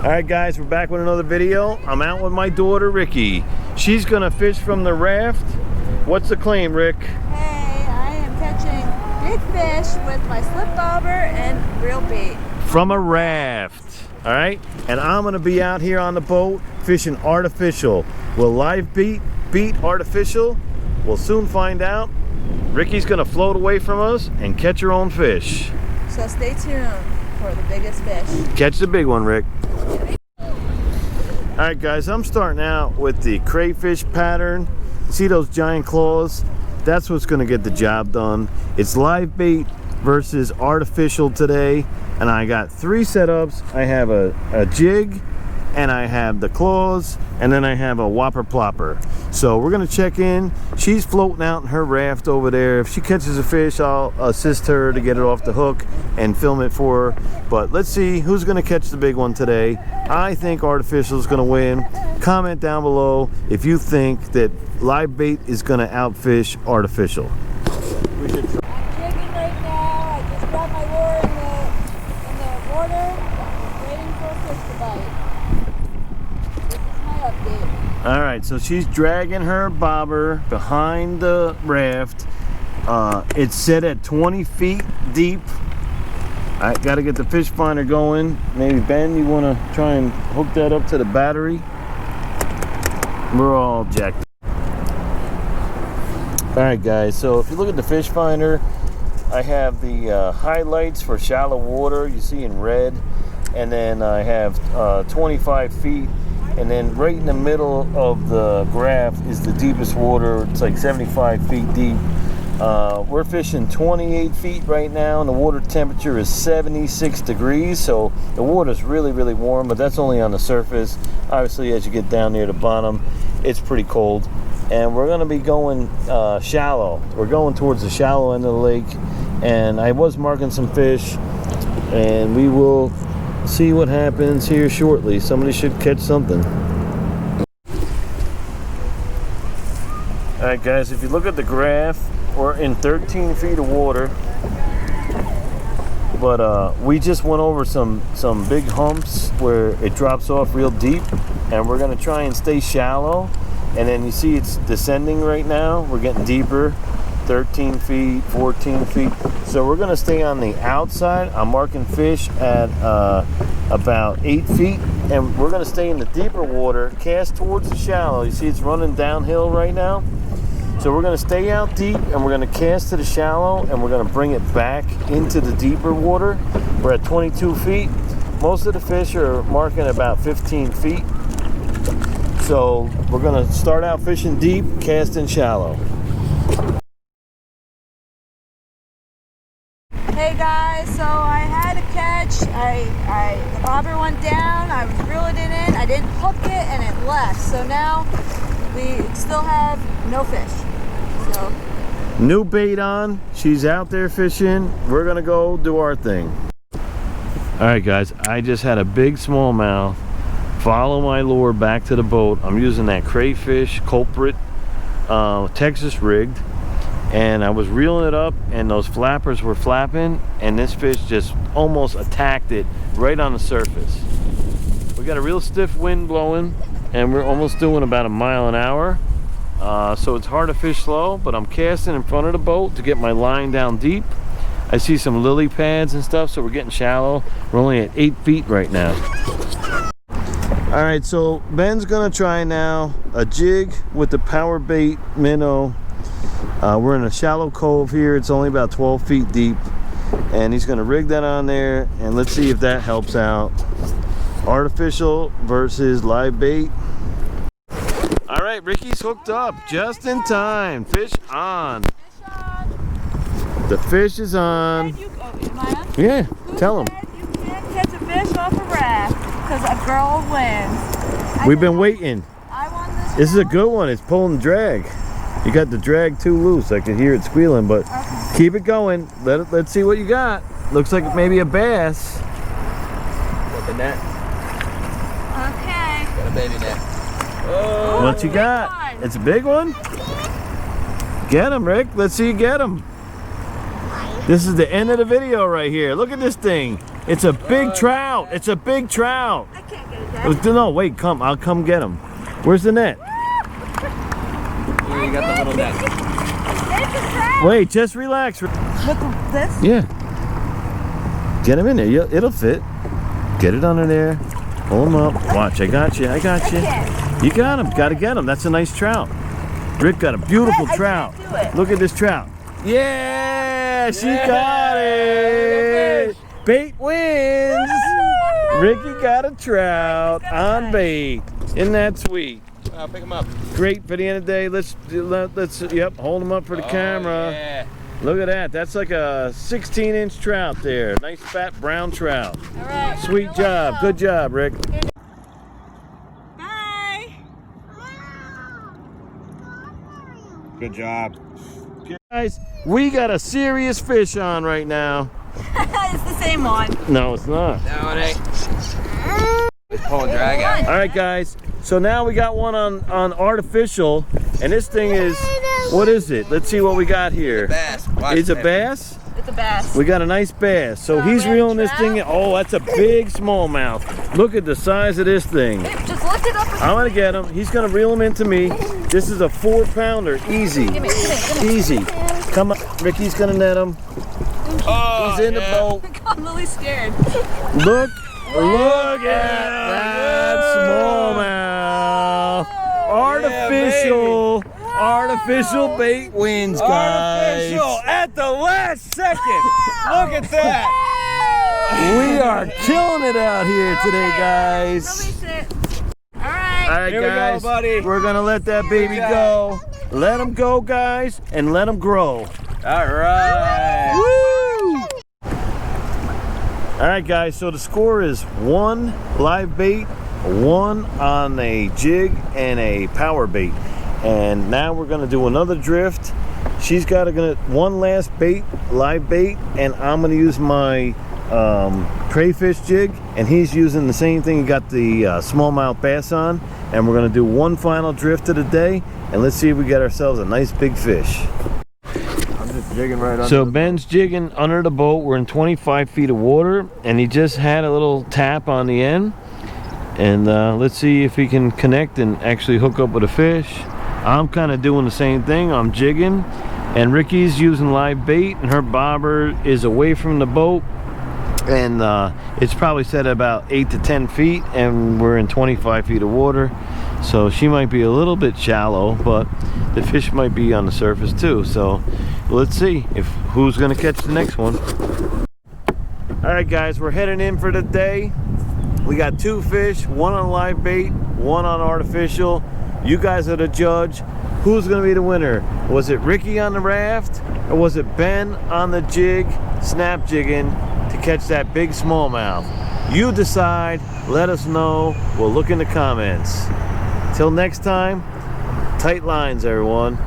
Alright guys, we're back with another video. I'm out with my daughter Ricky. She's gonna fish from the raft. What's the claim, Rick? Hey, I am catching big fish with my slip bobber and reel bait. From a raft. Alright? And I'm gonna be out here on the boat fishing artificial. Will live bait beat artificial? We'll soon find out. Ricky's gonna float away from us and catch her own fish. So stay tuned for the biggest fish. Catch the big one, Rick. Alright guys, I'm starting out with the crayfish pattern. See those giant claws? That's what's going to get the job done. It's live bait versus artificial today. And I got 3 setups. I have a jig, and I have the claws, and then I have a whopper plopper. So we're going to check in. She's floating out in her raft over there. If she catches a fish, I'll assist her to get it off the hook and film it for her. But let's see who's going to catch the big one today. I think artificial is going to win. Comment down below if you think that live bait is going to outfish artificial. We should try. I'm jigging right now. I just got my lure in the water. I'm waiting for a fish to bite. This is my update. All right, so she's dragging her bobber behind the raft. It's set at 20 feet deep. I got to get the fish finder going. Maybe Ben, you want to try and hook that up to the battery? We're all jacked. All right, guys. So if you look at the fish finder, I have the highlights for shallow water. You see in red, and then I have 25 feet. And then right in the middle of the graph is the deepest water. It's like 75 feet deep. We're fishing 28 feet right now, and the water temperature is 76 degrees. So the water is really, really warm, but that's only on the surface. Obviously, as you get down near the bottom, it's pretty cold. And we're going to be going shallow. We're going towards the shallow end of the lake. And I was marking some fish, and we will see what happens here shortly. Somebody should catch something. Alright guys, if you look at the graph, we're in 13 feet of water, but we just went over some big humps where it drops off real deep, and we're going to try and stay shallow. And then you see it's descending right now. We're getting deeper, 13 feet, 14 feet. So we're going to stay on the outside. I'm marking fish at about 8 feet, and we're going to stay in the deeper water, cast towards the shallow. You see it's running downhill right now. So we're going to stay out deep, and we're going to cast to the shallow, and we're going to bring it back into the deeper water. We're at 22 feet. Most of the fish are marking about 15 feet. So we're going to start out fishing deep, casting shallow. Hey guys, so I had a catch. The bobber went down. I was reeling it in. I didn't hook it, and it left. So now we still have no fish. So new bait on. She's out there fishing. We're gonna go do our thing. All right, guys. I just had a big smallmouth follow my lure back to the boat. I'm using that crayfish culprit, Texas rigged. And I was reeling it up, and those flappers were flapping, and this fish just almost attacked it right on the surface. We got a real stiff wind blowing, and we're almost doing about 1 mile an hour. So it's hard to fish slow, but I'm casting in front of the boat to get my line down deep. I see some lily pads and stuff, so we're getting shallow. We're only at 8 feet right now. All right, so Ben's gonna try now a jig with the power bait minnow. We're in a shallow cove here. It's only about 12 feet deep, and he's going to rig that on there, and let's see if that helps out. Artificial versus live bait. All right, Ricky's hooked up just in time. Fish on. fish on. The fish is on. Am I on? Yeah, tell him. You can't catch a fish off a raft because a girl wins. We've been waiting. I won this. This is a good one. It's pulling drag. You got the drag too loose. I can hear it squealing, but okay. Keep it going. Let's see what you got. Looks like maybe a bass. Got the net. Okay. Got a baby net. Oh, What you got? one. It's a big one? Get him, Rick. Let's see you get him. This is the end of the video right here. Look at this thing. It's a big trout. It's a big trout. I can't get it No, wait, come. I'll come get him. Where's the net? Here, you got the little net. Wait, just relax. With this? Yeah. Get him in there. It'll fit. Get it under there. Pull him up. Watch. I got you. I got you. You got him. Got to get him. That's a nice trout. Rick got a beautiful trout. Look at this trout. Yeah, she got it. Bait wins. Ricky got a trout on bait. Isn't that sweet? I'll pick him up. Great for the end of the day. Let's hold him up for the camera. Yeah. Look at that. That's like a 16-inch trout there. Nice fat brown trout. All right. Sweet job. Good job, Rick. Bye. Good job. Guys, we got a serious fish on right now. It's the same one. No, it's not. No, it ain't. It's pulling drag out. All right, guys. So now we got one on artificial, and this thing is, what is it? Let's see what we got here. Bass. It's a bass? It's a bass. We got a nice bass. So he's reeling this thing in. Oh, that's a big smallmouth. Look at the size of this thing. Just lift it up. I'm gonna get him. He's gonna reel him into me. This is a 4-pounder. Easy. Give me. Easy. Come on. Ricky's gonna net him. Oh, He's in the boat. I'm really scared. Look at that smallmouth. Artificial bait wins, guys. Artificial at the last second. Look at that. We are killing it out here today, guys. Let me sit. All right. All right, Here we go, guys. buddy. We're gonna let that baby go. Let him go, guys, and let him grow. All right. Woo! All right, guys. So the score is 1 live bait, 1 on a jig, and a power bait. And now we're gonna do another drift. She's got one last bait, live bait, and I'm gonna use my crayfish jig, and he's using the same thing. He got the smallmouth bass on, and we're gonna do one final drift of the day, and let's see if we get ourselves a nice big fish. I'm just jigging right under. So Ben's jigging under the boat. We're in 25 feet of water, and he just had a little tap on the end. And let's see if he can connect and actually hook up with a fish. I'm kind of doing the same thing. I'm jigging, and Ricky's using live bait, and her bobber is away from the boat, and it's probably set at about 8 to 10 feet, and we're in 25 feet of water. So she might be a little bit shallow, but the fish might be on the surface too. So let's see who's gonna catch the next one. All right, guys, we're heading in for the day. We got 2 fish, 1 on live bait, 1 on artificial. You guys are the judge. Who's gonna be the winner? Was it Ricky on the raft, or was it Ben on the jig, snap jigging to catch that big smallmouth? You decide. Let us know. We'll look in the comments. Till next time, tight lines, everyone.